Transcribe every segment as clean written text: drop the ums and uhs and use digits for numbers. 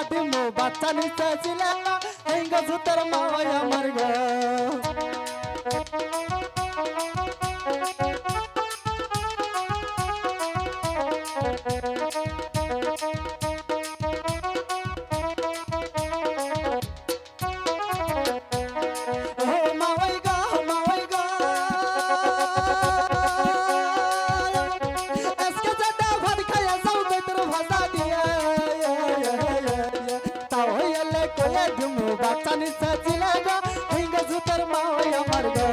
দিমু বাচ্চা নিতে ছিলে হেঙ্গা জুতার মাওয়া আমার গো বাচ্চা নিতে ছিলে গো হেঙ্গা জুতার মাওয়া আমার গো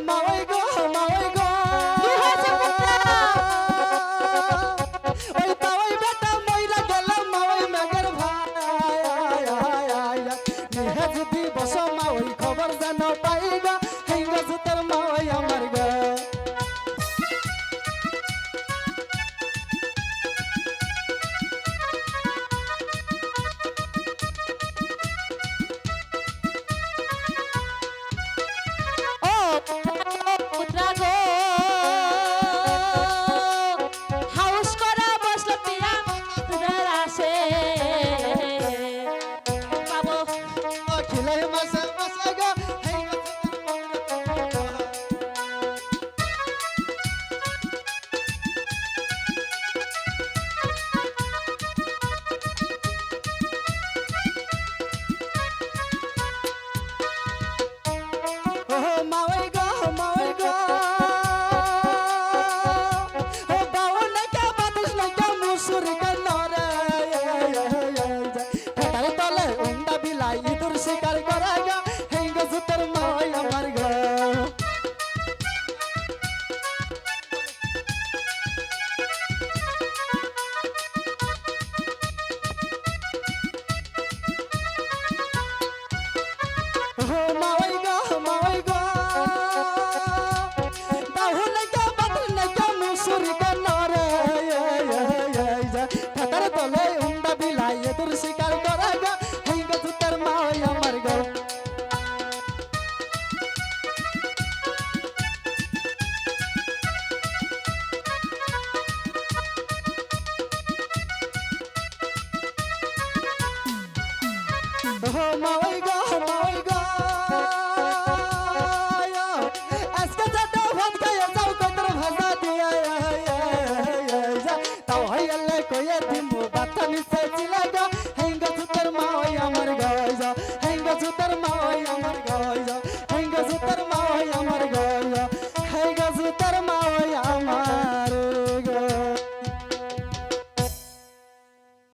মাওয়াই গো কি হয়েছে পুত্রা? ওই তাওই বেটা মইরা গেল মাওয়াই মেঘের ভাই নিহে যদি বস মাওয়াই খবর যেন পাই গো হেঙ্গা জুতার মাওয়াই আমার গো পুত্রা গো হাউস করা বসলো পিয়া তোদের আসে বাবু খিলাই মাসে মাসে গো হেঙ্গা জুতার মাওয়াই মাওয়াই গো ও বাবা নাকা বাতাস নাকা মুসুরি কানরে ঠাটার তলে উন্ডা বিলাই ইঁদুর শিকার করে গো হেঙ্গা জুতার মাওয়াই আমার গো মাওয়াই গো বাহুলে গো বাতাস নাকা মুসুরি কানরে ঠাটার তলে উন্ডা বিলাই ইঁদুর শিকার করে গো হেঙ্গা জুতার মাওয়াই আমার গো মাওয়াই